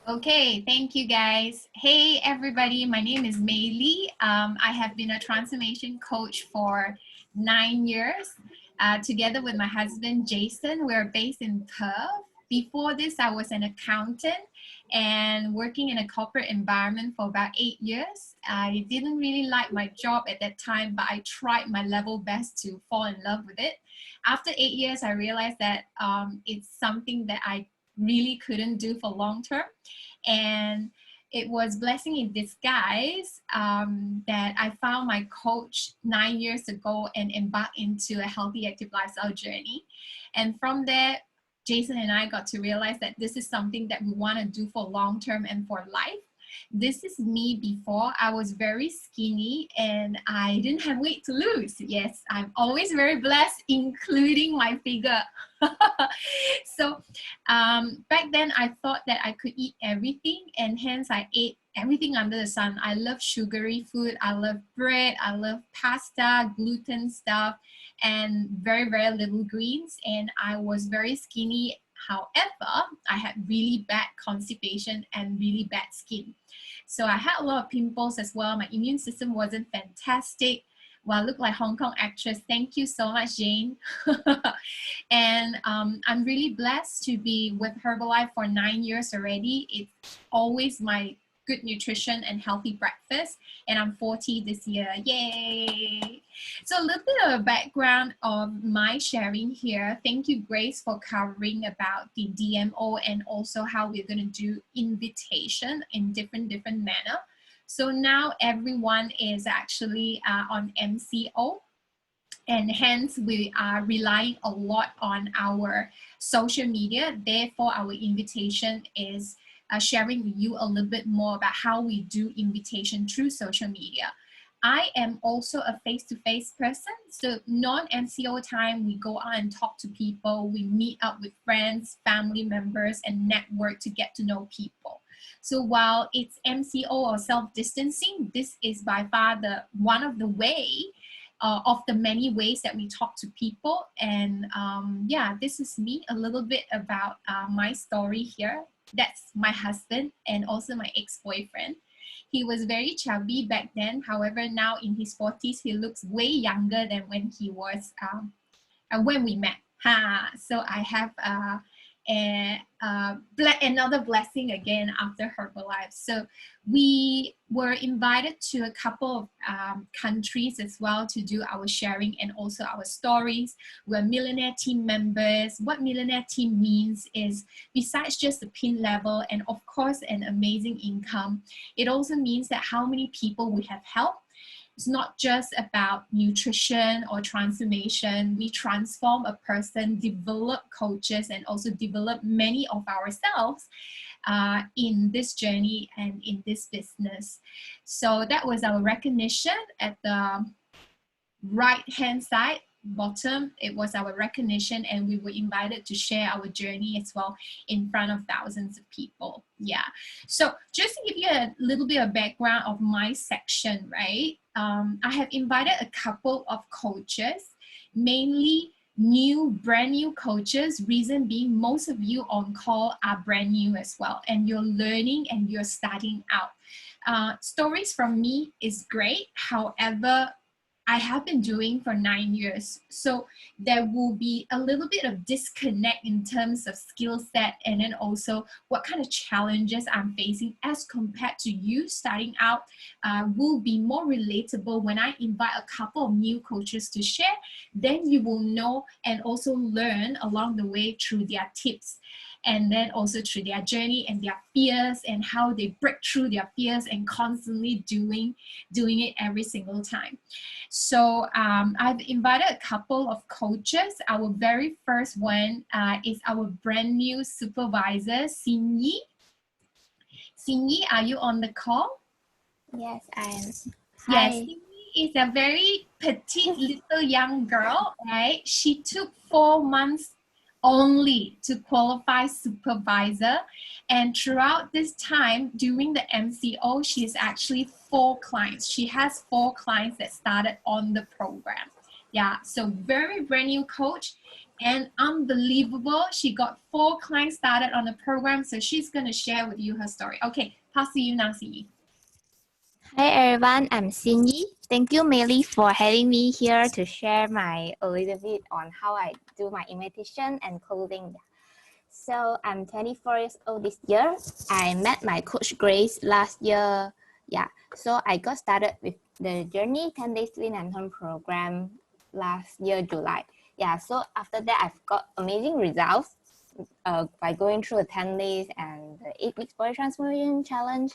Okay, thank you guys. Hey everybody, my name is MayLi. I have been a transformation coach for 9 years. Together with my husband Jason, we're based in Perth. Before this, I was an accountant and working in a corporate environment for about 8 years. I didn't really like my job at that time, but I tried my level best to fall in love with it. After 8 years, I realized that it's something that I really couldn't do for long term, and it was blessing in disguise that I found my coach 9 years ago and embarked into a healthy active lifestyle journey. And from there, Jason and I got to realize that this is something that we want to do for long term and for life. This is me before. I was very skinny and I didn't have weight to lose. Yes, I'm always very blessed, including my figure. So back then I thought that I could eat everything, and hence I ate everything under the sun. I love sugary food, I love bread, I love pasta, gluten stuff, and very, very little greens. And I was very skinny. However, I had really bad constipation and really bad skin. So I had a lot of pimples as well. My immune system wasn't fantastic. Well, I look like Hong Kong actress. Thank you so much, Jane. And I'm really blessed to be with Herbalife for 9 years already. It's always my good nutrition and healthy breakfast. And I'm 40 this year. Yay! So a little bit of a background of my sharing here. Thank you, Grace, for covering about the DMO and also how we're going to do invitation in different manner. So now everyone is actually on MCO, and hence we are relying a lot on our social media. Therefore, our invitation is sharing with you a little bit more about how we do invitation through social media. I am also a face-to-face person. So non-MCO time, we go out and talk to people. We meet up with friends, family members, and network to get to know people. So while it's MCO or self-distancing, this is by far one of the of the many ways that we talk to people. And yeah, this is me, a little bit about my story here. That's my husband and also my ex-boyfriend. He was very chubby back then. However, now in his 40s, he looks way younger than when he was, when we met. So I have another blessing again after Herbalife. So we were invited to a couple of countries as well to do our sharing and also our stories. We're millionaire team members. What millionaire team means is, besides just the pin level and of course an amazing income, it also means that how many people we have helped. It's not just about nutrition or transformation. We transform a person, develop coaches, and also develop many of ourselves in this journey and in this business. So that was our recognition at the right-hand side. Bottom, it was our recognition, and we were invited to share our journey as well in front of thousands of people. Yeah, so just to give you a little bit of background of my section, right? I have invited a couple of coaches, mainly brand new coaches. Reason being, most of you on call are brand new as well, and you're learning and you're starting out. Stories from me is great. However, I have been doing for 9 years. So there will be a little bit of disconnect in terms of skill set, and then also what kind of challenges I'm facing as compared to you starting out will be more relatable when I invite a couple of new coaches to share. Then you will know and also learn along the way through their tips, and then also through their journey and their fears and how they break through their fears and constantly doing it every single time. So I've invited a couple of coaches. Our very first one is our brand new supervisor, Xinyi. Xinyi, are you on the call? Yes, I am. Yes, Hi. Xinyi is a very petite little young girl, right? She took 4 months only to qualify supervisor, and throughout this time during the MCO, she's actually 4 clients. She has 4 clients that started on the program. Yeah, so very brand new coach. and unbelievable. She got 4 clients started on the program, so she's going to share with you her story. Okay, pass to you now, Sinyi. Hi everyone, I'm Cindy. Thank you, MayLi, for having me here to share a little bit on how I do my invitation and closing. So I'm 24 years old this year. I met my coach Grace last year. Yeah, so I got started with the Journey 10 Days Lean and Home program last year, July. Yeah, so after that, I've got amazing results by going through the 10 days and the 8 weeks body transformation challenge.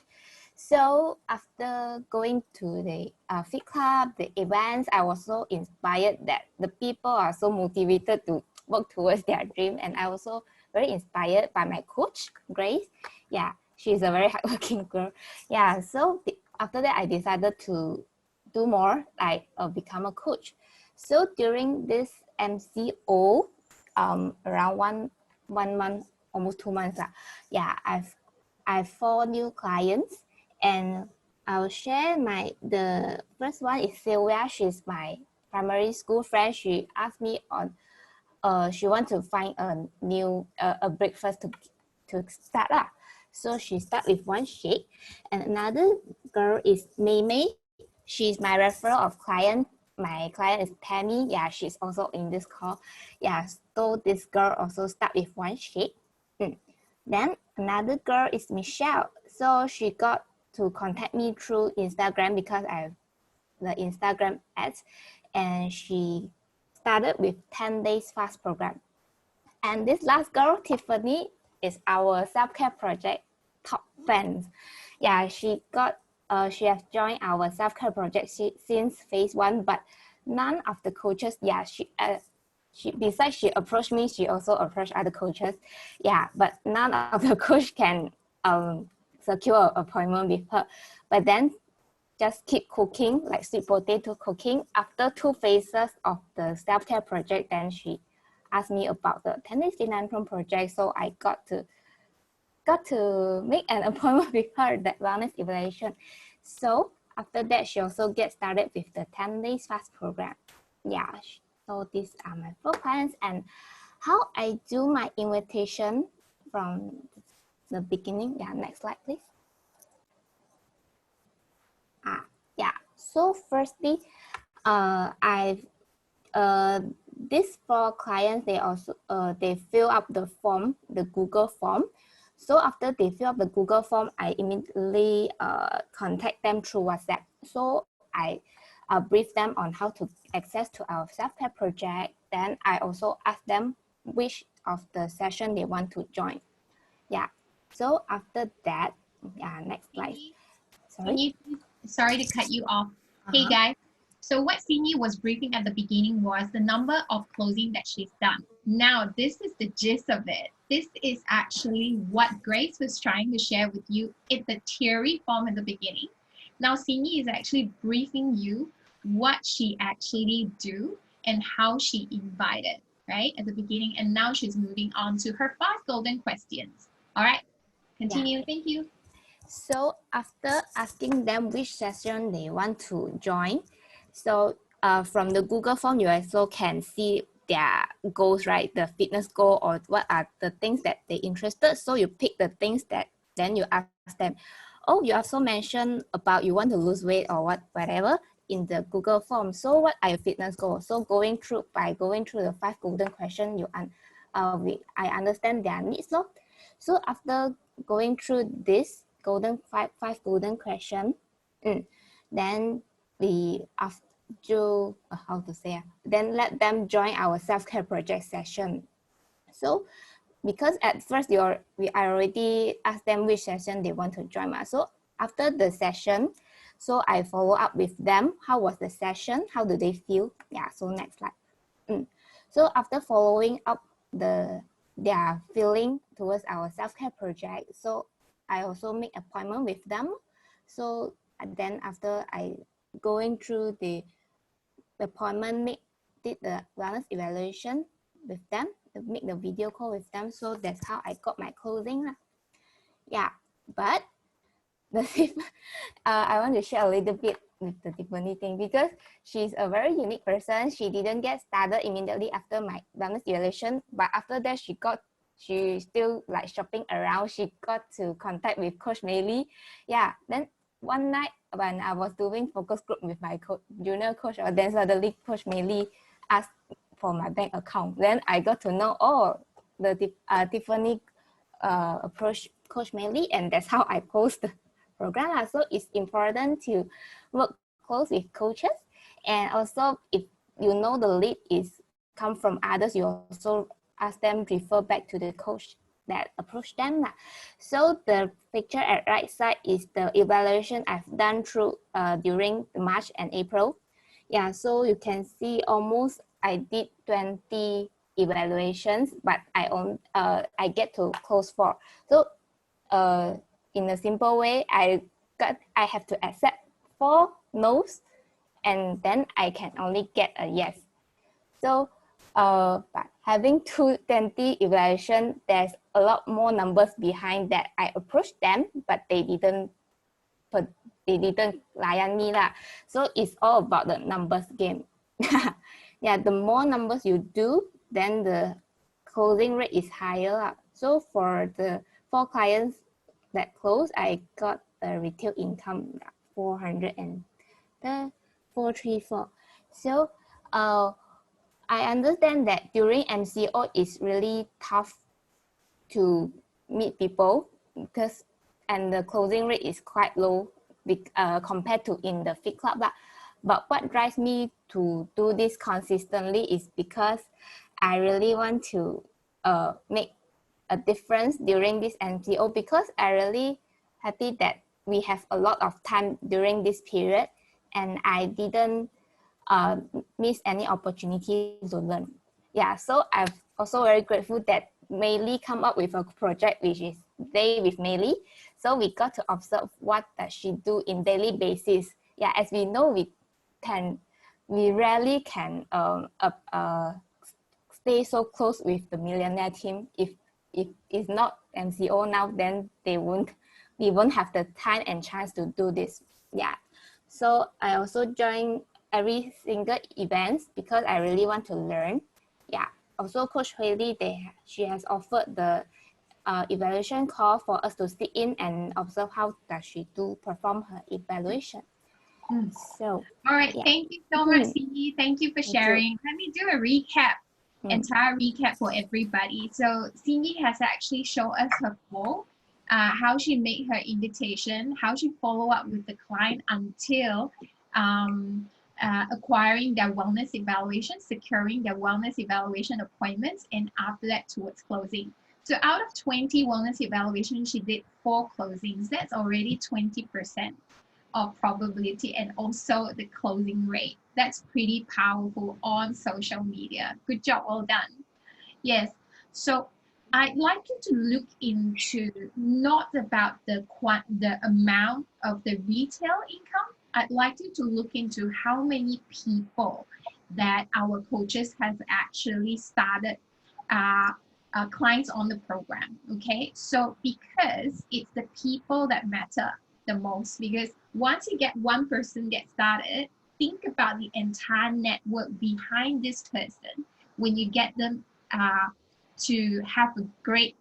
So after going to the Fit Club, the events, I was so inspired that the people are so motivated to work towards their dream. And I was also very inspired by my coach, Grace. Yeah, she's a very hardworking girl. Yeah, so after that, I decided to do more, like become a coach. So during this MCO, around one month, almost 2 months, yeah, I've 4 new clients. And I'll share the first one is Sylvia. She's my primary school friend. She asked me on, she wants to find a new, a breakfast to start. So she start with 1 shake. And another girl is May. She's my referral of client. My client is Tammy. Yeah, she's also in this call. Yeah, so this girl also start with 1 shake. Then another girl is Michelle. So she got to contact me through Instagram because I have the Instagram ads, and she started with 10 days fast program. And this last girl, Tiffany, is our self-care project top fans. Yeah, she has joined our self-care project since phase 1, but none of the coaches, yeah, besides she approached me, she also approached other coaches. Yeah, but none of the coach can secure an appointment with her. But then just keep cooking, like sweet potato cooking. After 2 phases of the self-care project, then she asked me about the 10 days Finance project. So I got to make an appointment with her, that wellness evaluation. So after that, she also gets started with the 10 days fast program. Yeah, so these are my 4 clients and how I do my invitation from the beginning. Yeah, next slide, please. Yeah, so firstly, these 4 clients, they fill up the form, the Google form. So after they fill up the Google form, I immediately contact them through WhatsApp. So I brief them on how to access to our self-care project. Then I also ask them which of the session they want to join. Yeah, so after that, yeah, next slide. Sorry to cut you off. Hey guys, so what Cindy was briefing at the beginning was the number of closing that she's done. Now, this is the gist of it. This is actually what Grace was trying to share with you in the theory form at the beginning. Now, Cindy is actually briefing you what she actually do and how she invited, right, at the beginning. And now she's moving on to her 5 golden questions. All right, continue. Yeah. Thank you. So after asking them which session they want to join, so from the Google form, you also can see their goals, right? The fitness goal or what are the things that they're interested. So you pick the things that then you ask them, oh, you also mentioned about you want to lose weight or whatever in the Google form. So what are your fitness goals? So by going through the 5 golden questions, I understand their needs. So after going through this five golden question, then then let them join our self-care project session. So because at first I already asked them which session they want to join. So after the session, so I follow up with them. How was the session? How do they feel? Yeah, so next slide. So after following up their feeling towards our self-care project, so I also make appointment with them. So then after I going through the appointment, did the wellness evaluation with them, make the video call with them. So that's how I got my closing. Yeah, but I want to share a little bit with the Tiffany thing because she's a very unique person. She didn't get started immediately after my wellness evaluation, but after that she still like shopping around. She got to contact with Coach MayLi. Yeah, then one night when I was doing focus group with my junior coach, then suddenly Coach MayLi asked for my bank account. Then I got to know, oh, the Tiffany approach Coach MayLi, and that's how I post the program. So it's important to work close with coaches, and also if you know the lead is come from others, you also ask them refer back to the coach that approach them. So the picture at right side is the evaluation I've done through during March and April. Yeah, so you can see almost I did 20 evaluations, but I get to close 4. So in a simple way, I have to accept 4 no's, and then I can only get a yes. So but having 220 evaluation, there's a lot more numbers behind that. I approached them, but they didn't layan me lah. So it's all about the numbers game. Yeah, the more numbers you do, then the closing rate is higher. So for the 4 clients that close, I got a retail income 434. So I understand that during MCO it's really tough to meet people because and the closing rate is quite low compared to in the fit club. But what drives me to do this consistently is because I really want to make a difference during this MCO, because I really happy that we have a lot of time during this period and I didn't miss any opportunity to learn. Yeah, so I'm also very grateful that MayLi come up with a project which is Day with MayLi. So we got to observe what does she do in daily basis. Yeah, as we know, we rarely can stay so close with the millionaire team. If it's not MCO now, then we won't have the time and chance to do this. Yeah, so I also join every single events because I really want to learn. Yeah, also Coach Haley, she has offered the evaluation call for us to sit in and observe how does she perform her evaluation. So all right, yeah. thank you so much, Cindy. Thank you for sharing. Let me do a recap, entire recap for everybody. So Cindy has actually shown us her flow, how she made her invitation, how she follow up with the client until acquiring their wellness evaluation, securing their wellness evaluation appointments, and after that towards closing. So out of 20 wellness evaluations, she did 4 closings. That's already 20% of probability, and also the closing rate. That's pretty powerful on social media. Good job, well done. Yes, so I'd like you to look into not about the amount of the retail income. I'd like you to look into how many people that our coaches have actually started clients on the program. Okay, so because it's the people that matter the most, because once you get one person get started, think about the entire network behind this person when you get them to have a great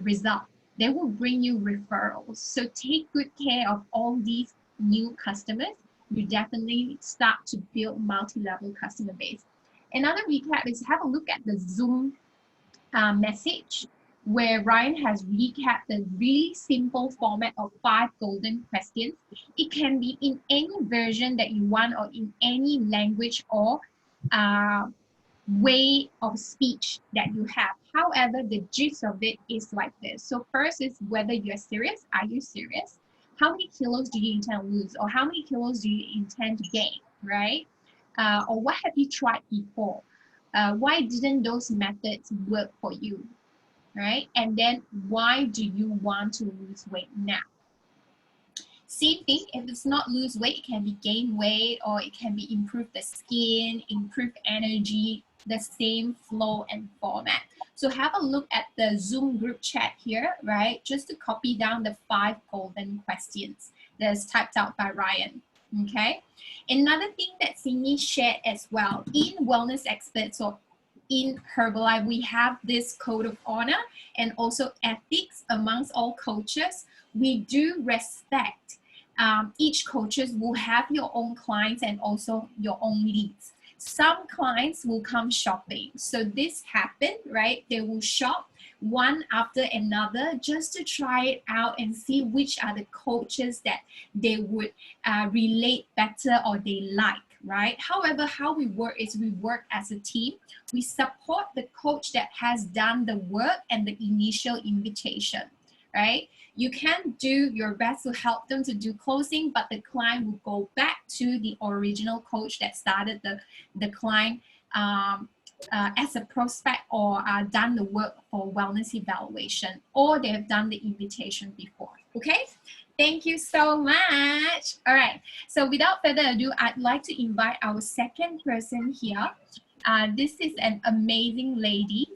result. They will bring you referrals. So take good care of all these new customers. You definitely start to build multi-level customer base. Another recap is have a look at the Zoom message where Ryan has recapped the really simple format of 5 golden questions. It can be in any version that you want or in any language or way of speech that you have. However, the gist of it is like this. So first is whether you're serious. Are you serious? How many kilos do you intend to lose? Or how many kilos do you intend to gain, right? Or what have you tried before? Why didn't those methods work for you, right? And then why do you want to lose weight now? Same thing, if it's not lose weight, it can be gain weight or it can be improve the skin, improve energy, the same flow and format. So have a look at the Zoom group chat here, right? Just to copy down the 5 golden questions that's typed out by Ryan. Okay. Another thing that Cindy shared as well, in Wellness Experts or in Herbalife, we have this code of honor and also ethics amongst all coaches. We do respect. Each coaches will have your own clients and also your own leads. Some clients will come shopping. So this happened, right? They will shop one after another just to try it out and see which are the coaches that they would relate better or they like, right? However, how we work is we work as a team. We support the coach that has done the work and the initial invitation, right? You can do your best to help them to do closing, but the client will go back to the original coach that started the client as a prospect or done the work for wellness evaluation, or they have done the invitation before. Okay, thank you so much. All right, so without further ado, I'd like to invite our second person here. This is an amazing lady,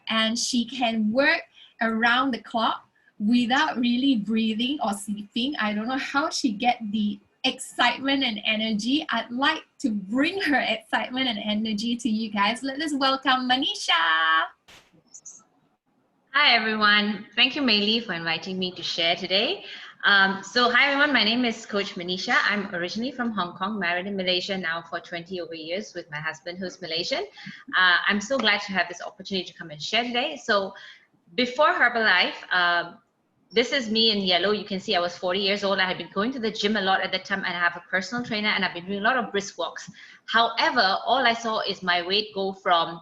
and she can work around the clock without really breathing or sleeping. I don't know how she get the excitement and energy. I'd like to bring her excitement and energy to you guys. Let us welcome Manisha. Hi everyone, thank you MayLi for inviting me to share today. Hi everyone, my name is Coach Manisha. I'm originally from Hong Kong, married in Malaysia now for 20 over years with my husband who's Malaysian. I'm so glad to have this opportunity to come and share today. So before Herbalife, this is me in yellow. You can see I was 40 years old. I had been going to the gym a lot at that time, and I have a personal trainer, and I've been doing a lot of brisk walks. However, all I saw is my weight go from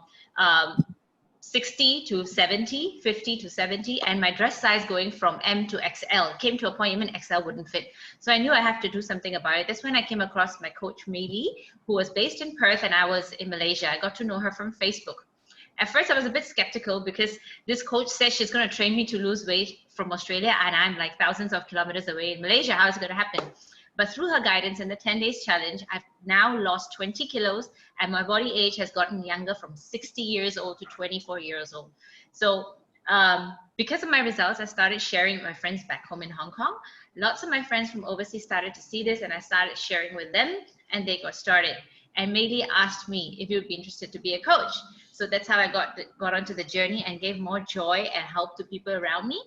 60 to 70, 50 to 70, and my dress size going from M to XL. Came to a point even XL wouldn't fit. So I knew I have to do something about it. That's when I came across my coach MayLi, who was based in Perth and I was in Malaysia. I got to know her from Facebook. At first I was a bit skeptical because this coach said she's going to train me to lose weight from Australia, and I'm like thousands of kilometers away in Malaysia. How is it going to happen? But through her guidance and the 10 days challenge, I've now lost 20 kilos and my body age has gotten younger from 60 years old to 24 years old. So because of my results, I started sharing with my friends back home in Hong Kong. Lots of my friends from overseas started to see this, and I started sharing with them, and they got started. And MayLi asked me if you would be interested to be a coach. So that's how I got onto the journey and gave more joy and help to people around me.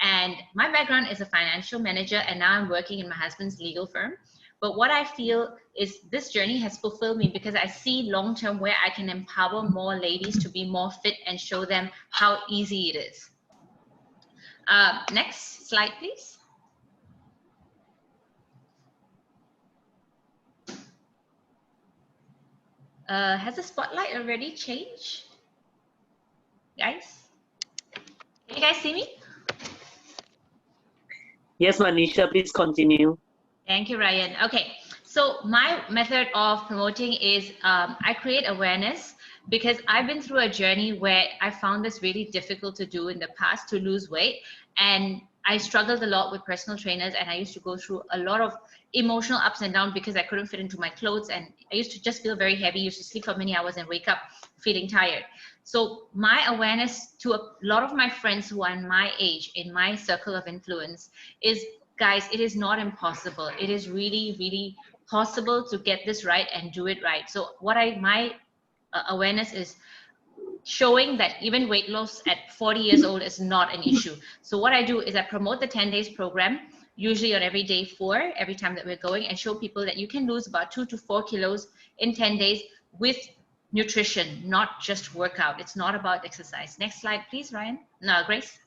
And my background is a financial manager, and now I'm working in my husband's legal firm. But what I feel is this journey has fulfilled me because I see long-term where I can empower more ladies to be more fit and show them how easy it is. Next slide, please. Has the spotlight already changed? Guys? Can you guys see me? Yes, Manisha, please continue. Thank you, Ryan. Okay, so my method of promoting is I create awareness because I've been through a journey where I found this really difficult to do in the past, to lose weight. And I struggled a lot with personal trainers, and I used to go through a lot of emotional ups and downs because I couldn't fit into my clothes, and I used to just feel very heavy, used to sleep for many hours and wake up feeling tired. So my awareness to a lot of my friends who are in my age, in my circle of influence, is guys, it is not impossible. It is really, really possible to get this right and do it right. So what my awareness is showing that even weight loss at 40 years old is not an issue. So what I do is I promote the 10 days program, usually on every day 4, every time that we're going, and show people that you can lose about 2 to 4 kilos in 10 days with nutrition, not just workout. It's not about exercise. Next slide, please, Ryan. No, Grace.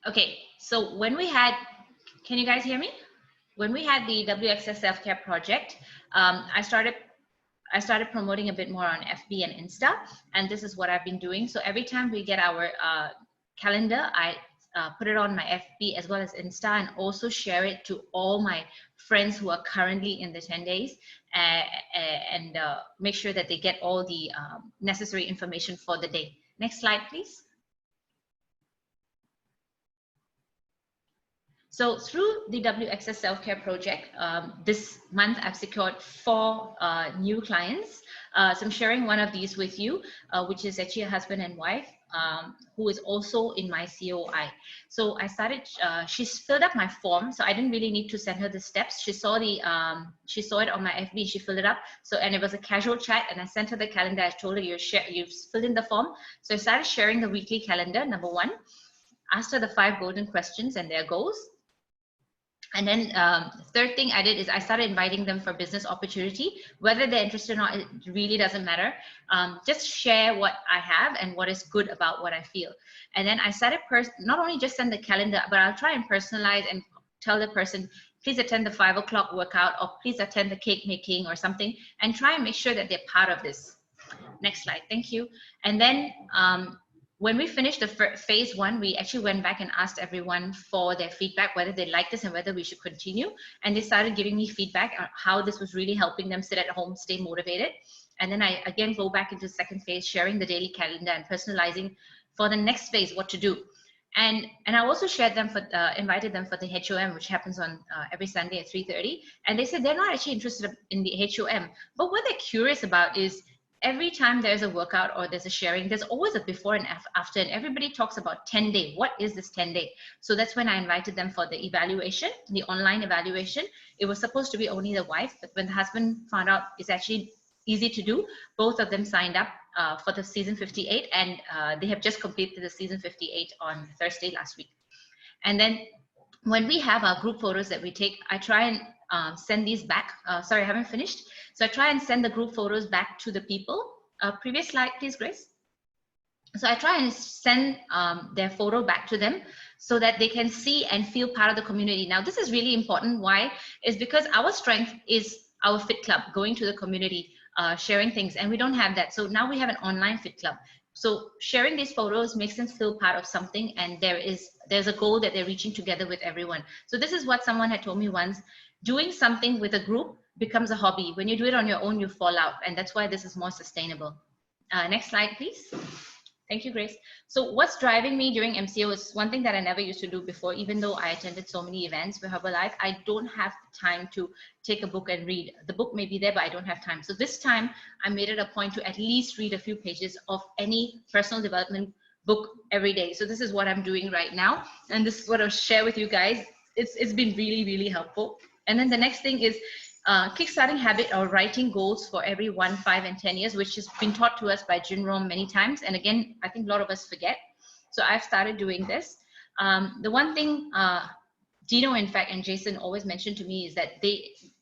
Okay, so when we had, can you guys hear me? When we had the WXS self-care project, I started promoting a bit more on FB and Insta, and this is what I've been doing. So every time we get our calendar, I put it on my FB as well as Insta, and also share it to all my friends who are currently in the 10 days, and make sure that they get all the necessary information for the day. Next slide, please. So through the WXS Self-Care Project, this month I've secured 4 new clients. So I'm sharing one of these with you, which is actually a husband and wife who is also in my COI. So I started, she's filled up my form, so I didn't really need to send her the steps. She saw it on my FB, she filled it up. So, and it was a casual chat, and I sent her the calendar. I told her you've filled in the form. So I started sharing the weekly calendar, number 1. Asked her the 5 golden questions and their goals. And then third thing I did is I started inviting them for business opportunity. Whether they're interested or not, it really doesn't matter. Just share what I have and what is good about what I feel. And then I started not only just send the calendar, but I'll try and personalize and tell the person, please attend the 5 o'clock workout, or please attend the cake making or something, and try and make sure that they're part of this. Next slide, thank you. And then when we finished the phase 1, we actually went back and asked everyone for their feedback, whether they liked this and whether we should continue. And they started giving me feedback on how this was really helping them sit at home, stay motivated. And then I again go back into the second phase, sharing the daily calendar and personalizing for the next phase what to do. And I also shared them invited them for the HOM, which happens on every Sunday at 3:30. And they said they're not actually interested in the HOM, but what they're curious about is, every time there's a workout or there's a sharing, there's always a before and after, and everybody talks about 10-day. What is this 10-day? So that's when I invited them for the evaluation, the online evaluation. It was supposed to be only the wife, but when the husband found out it's actually easy to do, both of them signed up for the season 58, and they have just completed the season 58 on Thursday last week. And then when we have our group photos that we take, I try and send these back. Sorry, I haven't finished. So I try and send the group photos back to the people. Previous slide, please, Grace. So I try and send their photo back to them so that they can see and feel part of the community. Now, this is really important. Why? Is because our strength is our fit club, going to the community, sharing things, and we don't have that. So now we have an online fit club. So sharing these photos makes them feel part of something, and there's a goal that they're reaching together with everyone. So this is what someone had told me once: doing something with a group becomes a hobby. When you do it on your own, you fall out, and that's why this is more sustainable. Next slide, please. Thank you, Grace. So what's driving me during MCO is one thing that I never used to do before. Even though I attended so many events with Herbalife, I don't have time to take a book and read. The book may be there, but I don't have time. So this time I made it a point to at least read a few pages of any personal development book every day. So this is what I'm doing right now, and this is what I'll share with you guys. It's been really, really helpful. And then the next thing is kickstarting habit or writing goals for every 1, 5, and 10 years, which has been taught to us by Jim Rohn many times. And again, I think a lot of us forget. So I've started doing this. The one thing Dino, in fact, and Jason always mentioned to me is that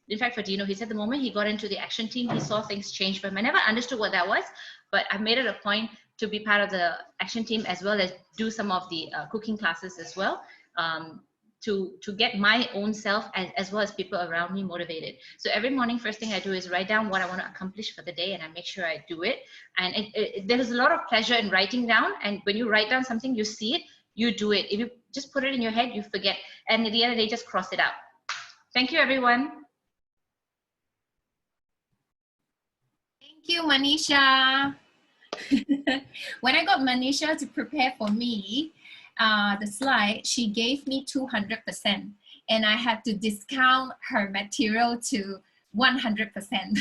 in fact, for Dino, he said the moment he got into the action team, he saw things change for him. I never understood what that was, but I've made it a point to be part of the action team, as well as do some of the cooking classes as well. To get my own self as well as people around me motivated. So every morning, first thing I do is write down what I want to accomplish for the day, and I make sure I do it. And there is a lot of pleasure in writing down. And when you write down something, you see it, you do it. If you just put it in your head, you forget. And at the end of the day, just cross it out. Thank you, everyone. Thank you, Manisha. When I got Manisha to prepare for me, the slide, she gave me 200%, and I had to discount her material to 100%.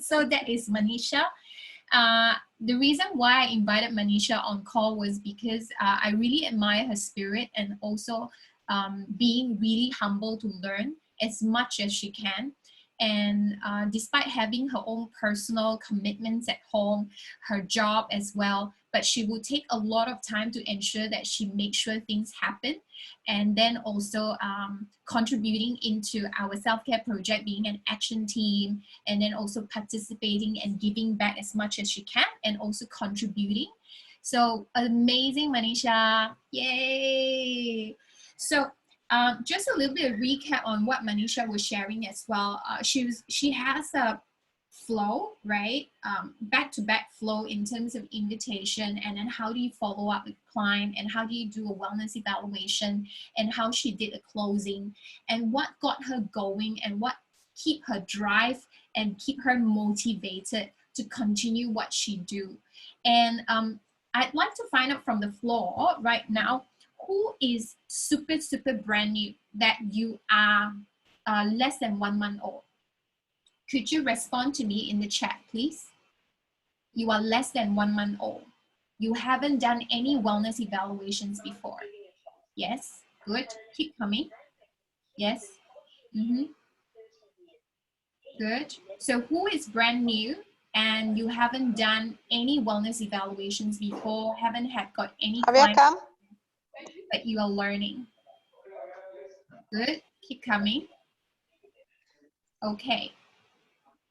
So that is Manisha. The reason why I invited Manisha on call was because I really admire her spirit, and also being really humble to learn as much as she can. And despite having her own personal commitments at home, her job as well, but she will take a lot of time to ensure that she makes sure things happen. And then also contributing into our self-care project, being an action team, and then also participating and giving back as much as she can, and also contributing. So amazing, Manisha. Yay. So just a little bit of recap on what Manisha was sharing as well. She has a flow, right? Back-to-back flow in terms of invitation, and then how do you follow up with client, and how do you do a wellness evaluation, and how she did a closing, and what got her going, and what keep her drive and keep her motivated to continue what she do. And I'd like to find out from the floor right now, who is super, super brand new that you are less than 1 month old? Could you respond to me in the chat, please? You are less than 1 month old. You haven't done any wellness evaluations before. Yes, good. Keep coming. Yes. Good. So who is brand new and you haven't done any wellness evaluations before, haven't got any clients, but you are learning? Good. Keep coming. Okay.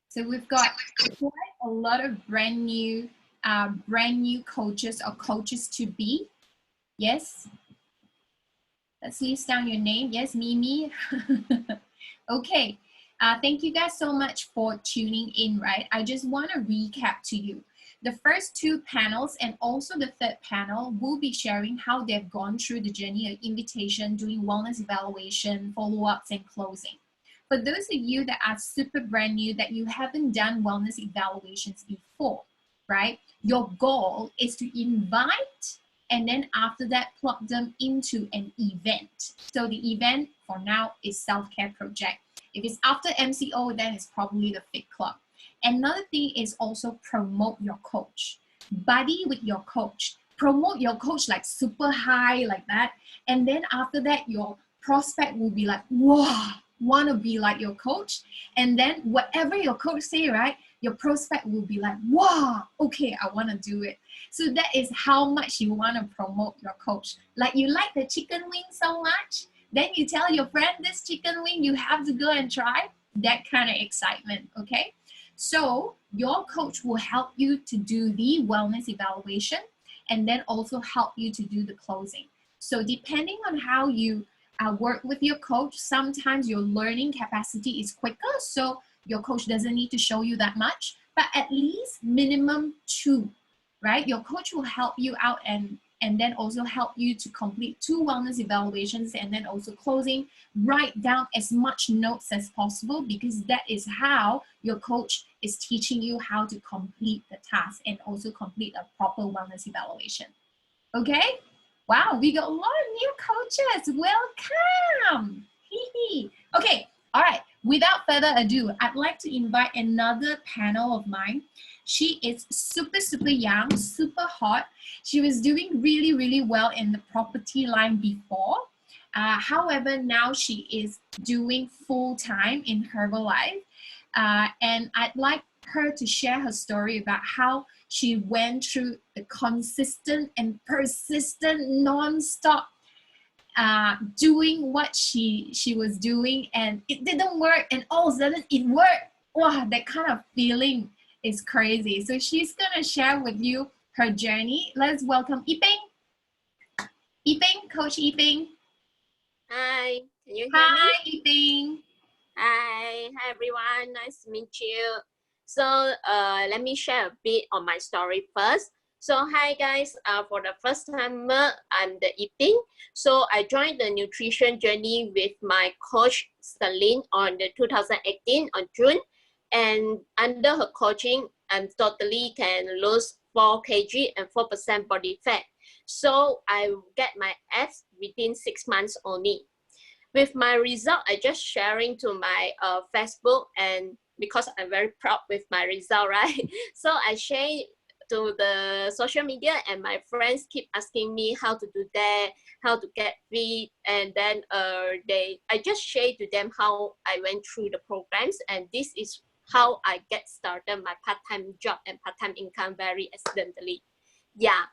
So we've got quite a lot of brand new coaches or coaches to be. Yes. Let's list down your name. Yes, Mimi. Okay. Thank you guys so much for tuning in, right? I just want to recap to you. The first two panels and also the third panel will be sharing how they've gone through the journey of invitation, doing wellness evaluation, follow-ups, and closing. For those of you that are super brand new, that you haven't done wellness evaluations before, right? Your goal is to invite and then after that, plug them into an event. So the event for now is self-care project. If it's after MCO, then it's probably the Fit Club. Another thing is also promote your coach. Buddy with your coach. Promote your coach like super high like that. And then after that, your prospect will be like, wow, want to be like your coach. And then whatever your coach say, right, your prospect will be like, wow, okay, I want to do it. So that is how much you want to promote your coach. Like you like the chicken wing so much, then you tell your friend this chicken wing, you have to go and try. That kind of excitement, okay? So your coach will help you to do the wellness evaluation and then also help you to do the closing. So depending on how you work with your coach, sometimes your learning capacity is quicker, so your coach doesn't need to show you that much, but at least minimum 2, right? Your coach will help you out and then also help you to complete 2 wellness evaluations and then also closing. Write down as much notes as possible because that is how your coach is teaching you how to complete the task and also complete a proper wellness evaluation. Okay? Wow, we got a lot of new coaches. Welcome. Okay, all right. Without further ado, I'd like to invite another panel of mine. She is super, super young, super hot. She was doing really, really well in the property line before. However, now she is doing full-time in Herbalife. And I'd like her to share her story about how she went through the consistent and persistent non-stop doing what she was doing, and it didn't work, and all of a sudden it worked. Wow, that kind of feeling is crazy. So she's gonna share with you her journey. Let's welcome Yiping. Yiping, Coach Yiping. Hi, can you hear me? Hi, Yiping. Hi everyone, nice to meet you. So let me share a bit on my story first. So hi guys, for the first time, I'm the Yiping. So I joined the nutrition journey with my coach Celine on the 2018 on June, and under her coaching, I totally can lose 4 kg and 4% body fat. So I get my abs within 6 months only. With my result, I just sharing to my Facebook, and because I'm very proud with my result, right? So I share to the social media, and my friends keep asking me how to do that, how to get fit, and then I just share to them how I went through the programs, and this is how I get started my part-time job and part-time income very accidentally. Yeah.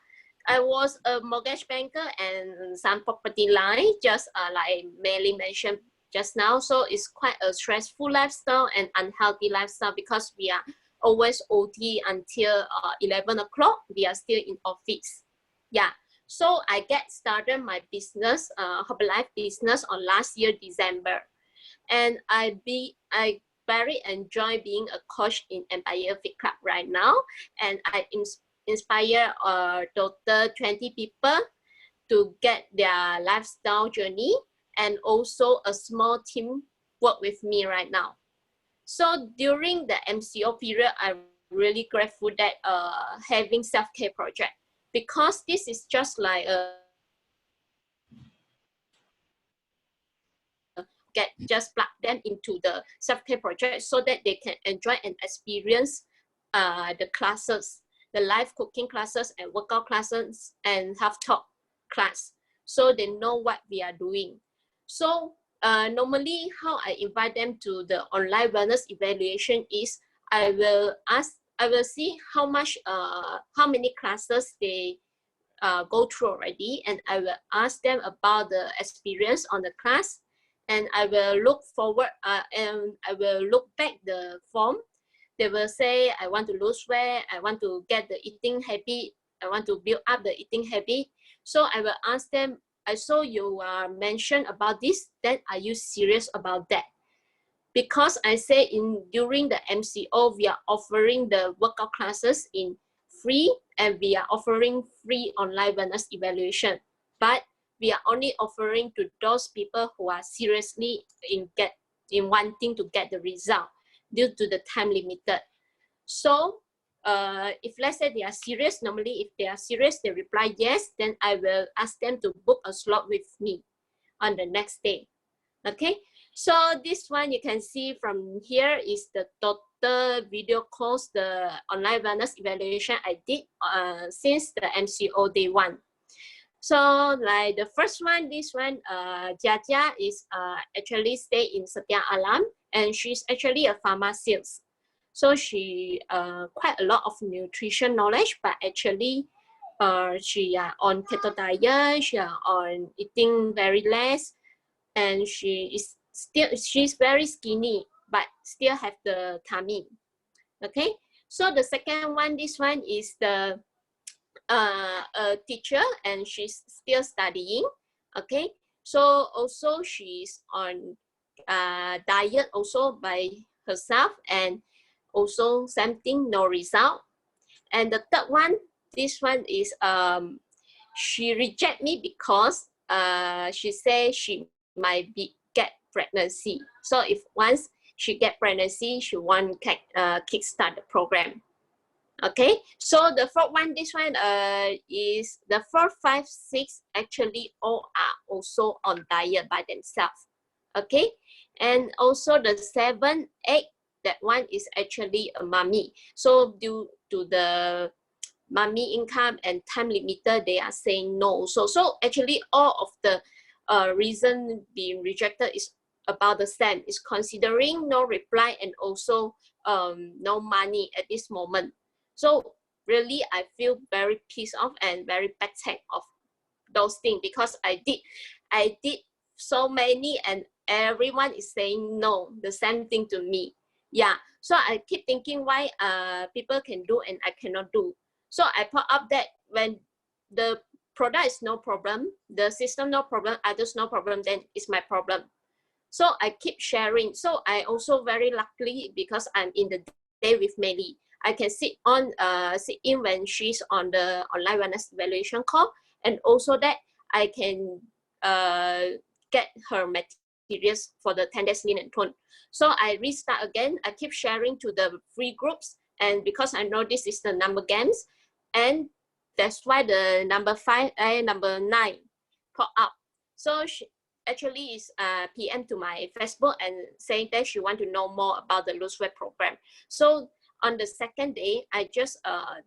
I was a mortgage banker and some property line, just like MayLi mentioned just now. So it's quite a stressful lifestyle and unhealthy lifestyle because we are always OT until 11 o'clock. We are still in office. Yeah. So I get started my business, Herbalife business on last year, December. And I very enjoy being a coach in Empire Fit Club right now. And I inspire total 20 people to get their lifestyle journey, and also a small team work with me right now. So during the MCO period, I'm really grateful that having self-care project, because this is just like just plug them into the self-care project so that they can enjoy and experience the classes, the live cooking classes and workout classes and health talk class, so they know what we are doing. So normally how I invite them to the online wellness evaluation is I will see how many classes they go through already, and I will ask them about the experience on the class, and I will look forward and I will look back the form. They will say, I want to lose weight, I want to get the eating habit, I want to build up the eating habit. So I will ask them, I saw you mentioned about this, then are you serious about that? Because I say during the MCO, we are offering the workout classes in free, and we are offering free online wellness evaluation. But we are only offering to those people who are seriously in wanting to get the result due to the time limited. So if let's say they are serious, normally if they are serious, they reply yes, then I will ask them to book a slot with me on the next day. Okay, so this one you can see from here is the total video course, the online wellness evaluation I did since the MCO day 1. So like the first one, this one, Jia is actually stay in Setia Alam, and she's actually a pharmacist. So she quite a lot of nutrition knowledge, but actually she on keto diet, she on eating very less, and she's very skinny, but still have the tummy. Okay, so the second one, this one is the a teacher, and she's still studying. Okay, so also she's on diet also by herself, and also same thing, no result. And the third one, this one is she reject me because she say she might get pregnancy. So if once she get pregnancy, she want kickstart the program. Okay, so the fourth one, this one is the 4, 5, 6 actually all are also on diet by themselves. Okay, and also the 7, 8, that one is actually a mommy. So due to the mommy income and time limited, they are saying no. So actually all of the reason being rejected is about the same. Is considering no reply and also no money at this moment. So really, I feel very pissed off and very backtrack of those things, because I did so many, and everyone is saying no, the same thing to me. Yeah, so I keep thinking why people can do and I cannot do. So I put up that when the product is no problem, the system no problem, others no problem, then it's my problem. So I keep sharing. So I also very lucky because I'm in the day with MayLi. I can sit in when she's on the online wellness evaluation call, and also that I can get her materials for the 10 days lean and tone. So I restart again. I keep sharing to the free groups, and because I know this is the number games, and that's why the number 9 pop up. So she actually is PM to my Facebook and saying that she want to know more about the lose weight program. So on the second day, I just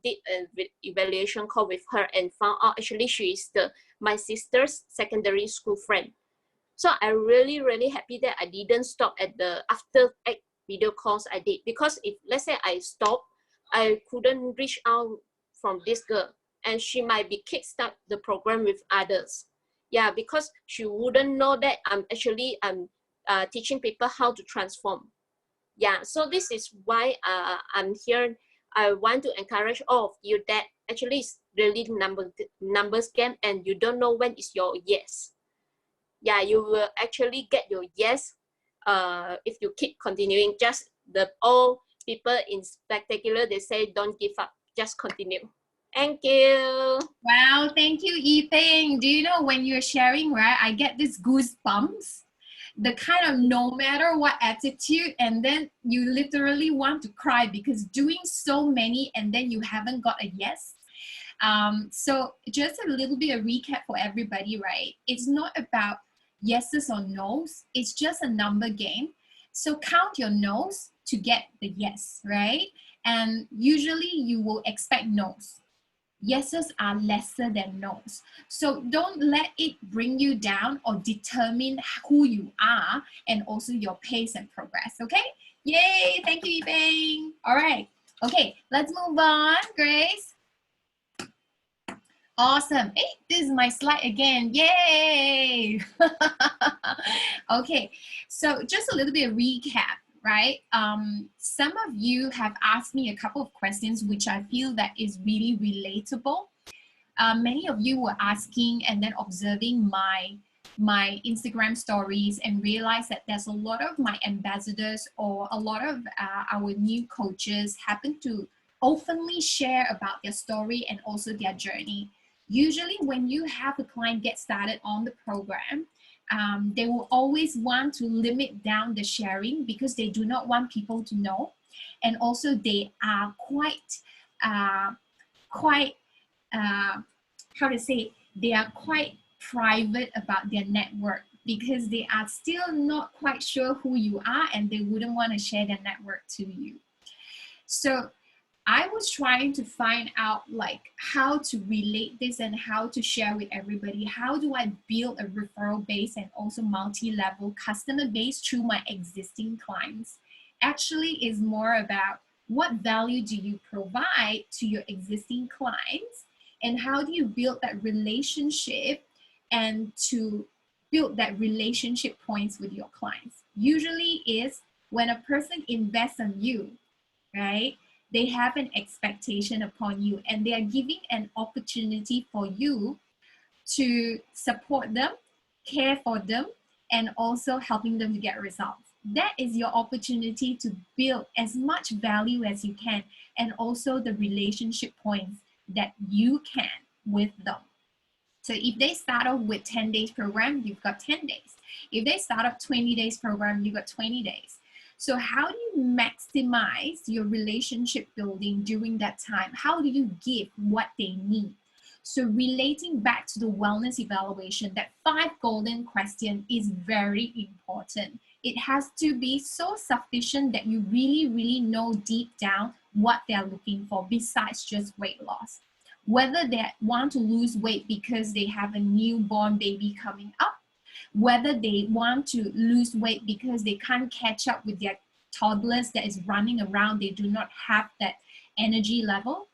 did an evaluation call with her and found out actually she is my sister's secondary school friend. So I'm really, really happy that I didn't stop at the after 8 video calls I did, because if let's say I stop, I couldn't reach out from this girl, and she might be kickstart the program with others. Yeah, because she wouldn't know that I'm teaching people how to transform. Yeah, so this is why I'm here. I want to encourage all of you that actually it's really numbers game, and you don't know when is your yes. Yeah, you will actually get your yes if you keep continuing. Just all people in spectacular, they say don't give up, just continue. Thank you. Wow, thank you, Ethan. Do you know when you're sharing, right, I get this goosebumps, the kind of no matter what attitude, and then you literally want to cry because doing so many and then you haven't got a yes. So just a little bit of recap for everybody, right? It's not about yeses or nos. It's just a number game. So count your no's to get the yes, right? And usually you will expect no's. Yeses are lesser than no's. So don't let it bring you down or determine who you are and also your pace and progress, okay? Yay, thank you, Yibing. All right, okay, let's move on, Grace. Awesome. Hey, this is my slide again. Yay! Okay, so just a little bit of recap, right? Some of you have asked me a couple of questions which I feel that is really relatable. Many of you were asking and then observing my Instagram stories and realized that there's a lot of my ambassadors or a lot of our new coaches happen to openly share about their story and also their journey. Usually when you have a client get started on the program, they will always want to limit down the sharing because they do not want people to know. And also they are how to say, they are quite private about their network because they are still not quite sure who you are and they wouldn't want to share their network to you. So I was trying to find out like how to relate this and how to share with everybody. How do I build a referral base and also multi-level customer base through my existing clients? Actually is more about what value do you provide to your existing clients and how do you build that relationship and to build that relationship points with your clients. Usually is when a person invests on you, right? They have an expectation upon you and they are giving an opportunity for you to support them, care for them, and also helping them to get results. That is your opportunity to build as much value as you can and also the relationship points that you can with them. So if they start off with 10 days program, you've got 10 days. If they start off 20 days program, you've got 20 days. So how do you maximize your relationship building during that time? How do you give what they need? So relating back to the wellness evaluation, that 5 golden question is very important. It has to be so sufficient that you really, really know deep down what they're looking for besides just weight loss. Whether they want to lose weight because they have a newborn baby coming up, whether they want to lose weight because they can't catch up with their toddlers that is running around, they do not have that energy level,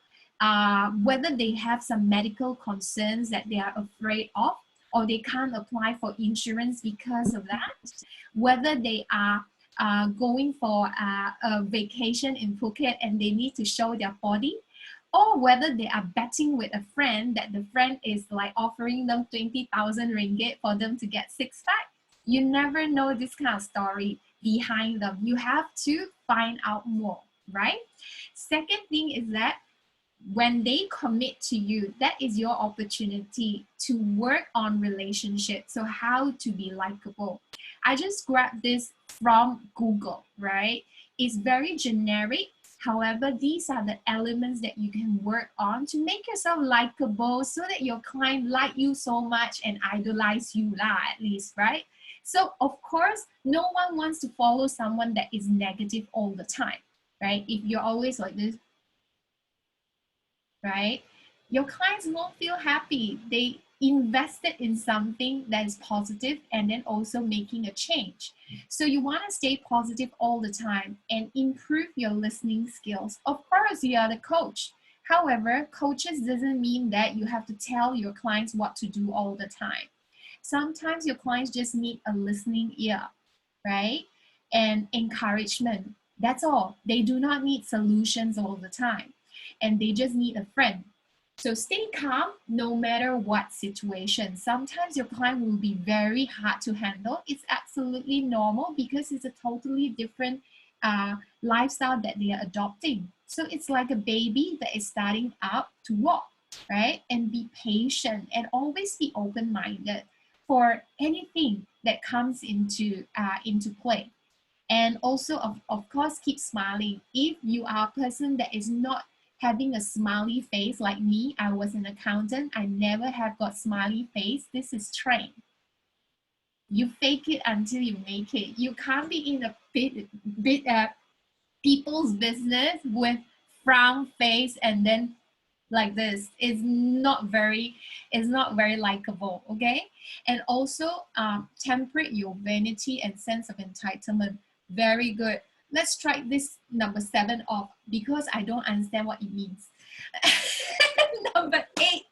whether they have some medical concerns that they are afraid of, or they can't apply for insurance because of that, whether they are going for a vacation in Phuket and they need to show their body, or whether they are betting with a friend that the friend is like offering them 20,000 ringgit for them to get 6-pack. You never know this kind of story behind them. You have to find out more, right? Second thing is that when they commit to you, that is your opportunity to work on relationships. So how to be likable. I just grabbed this from Google, right? It's very generic. However, these are the elements that you can work on to make yourself likable so that your client like you so much and idolize you at least, right? So of course, no one wants to follow someone that is negative all the time, right? If you're always like this, right? Your clients won't feel happy. They invested in something that is positive and then also making a change. So you want to stay positive all the time and improve your listening skills. Of course, you are the coach. However, coaches doesn't mean that you have to tell your clients what to do all the time. Sometimes your clients just need a listening ear, right? And encouragement. That's all. They do not need solutions all the time. And they just need a friend. So stay calm no matter what situation. Sometimes your client will be very hard to handle. It's absolutely normal because it's a totally different lifestyle that they are adopting. So it's like a baby that is starting out to walk, right? And be patient and always be open-minded for anything that comes into play. And also, of course, keep smiling. If you are a person that is not having a smiley face like me, I was an accountant, I never have got smiley face. This is trained. You fake it until you make it. You can't be in a people's business with frown face and then like this. It's not very likable. Okay. And also temperate your vanity and sense of entitlement. Very good. Let's strike this number 7 off because I don't understand what it means. Number 8,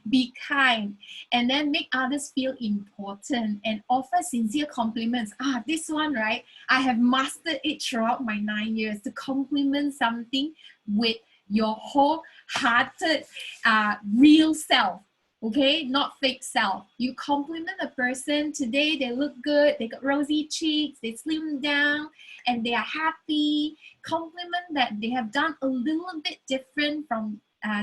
be kind and then make others feel important and offer sincere compliments. This one, right? I have mastered it throughout my 9 years to compliment something with your wholehearted, real self. Okay, not fake self. You compliment a person today, they look good, they got rosy cheeks, they slim down, and they are happy. Compliment that they have done a little bit different from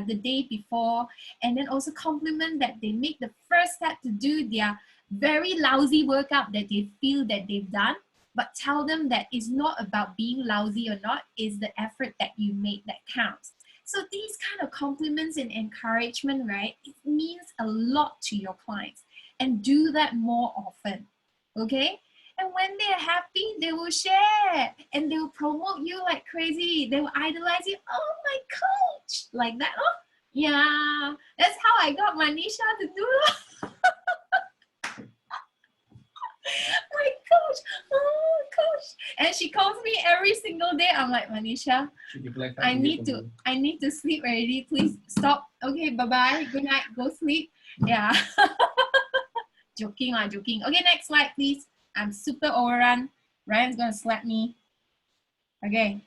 the day before, and then also compliment that they make the first step to do their very lousy workout that they feel that they've done. But tell them that it's not about being lousy or not, it's the effort that you make that counts. So these kind of compliments and encouragement, right, it means a lot to your clients, and do that more often. Okay. And when they're happy, they will share and they will promote you like crazy. They will idolize you. Oh, my coach, like that. Oh, yeah, that's how I got Manisha to do. My coach, oh coach, and she calls me every single day. I'm like, Manisha, I need to sleep already. Please stop. Okay, bye bye. Good night. Go sleep. Yeah. Joking. Okay, next slide, please. I'm super overrun. Ryan's gonna slap me. Okay.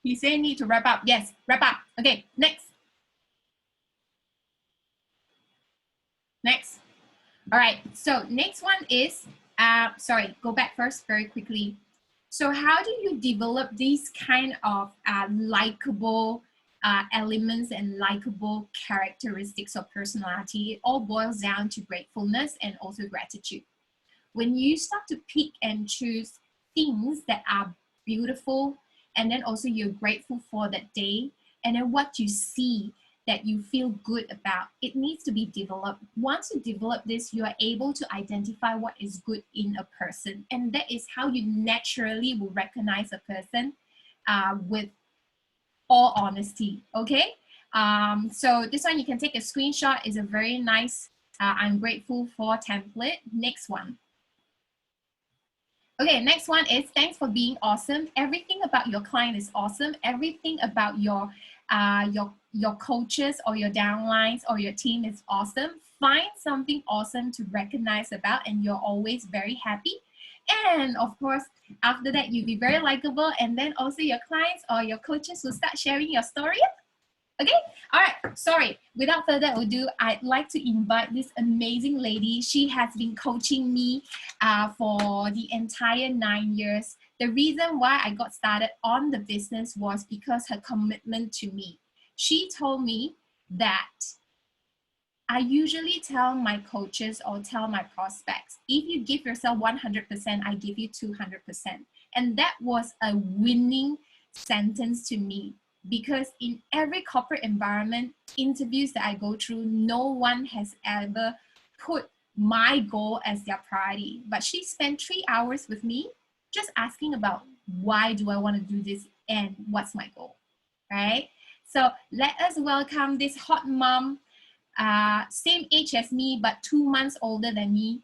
He's saying need to wrap up. Yes, wrap up. Okay, next. All right, so next one is, sorry, go back first very quickly. So how do you develop these kind of likable elements and likable characteristics of personality? It all boils down to gratefulness and also gratitude. When you start to pick and choose things that are beautiful, and then also you're grateful for that day, and then what you see that you feel good about, it needs to be developed. Once you develop this, you are able to identify what is good in a person, and that is how you naturally will recognize a person with all honesty. Okay, so this one you can take a screenshot. Is a very nice I'm grateful for template. Next one. Okay, next one is thanks for being awesome. Everything about your client is awesome. Everything about your coaches or your downlines or your team is awesome. Find something awesome to recognize about, and you're always very happy. And of course, after that, you'll be very likable, and then also your clients or your coaches will start sharing your story. Okay, all right, sorry. Without further ado, I'd like to invite this amazing lady. She has been coaching me for the entire 9 years. The reason why I got started on the business was because her commitment to me. She told me that I usually tell my coaches or tell my prospects, if you give yourself 100%, I give you 200%. And that was a winning sentence to me. Because in every corporate environment, interviews that I go through, no one has ever put my goal as their priority. But she spent 3 hours with me just asking about why do I want to do this and what's my goal, right? So let us welcome this hot mom, same age as me, but 2 months older than me.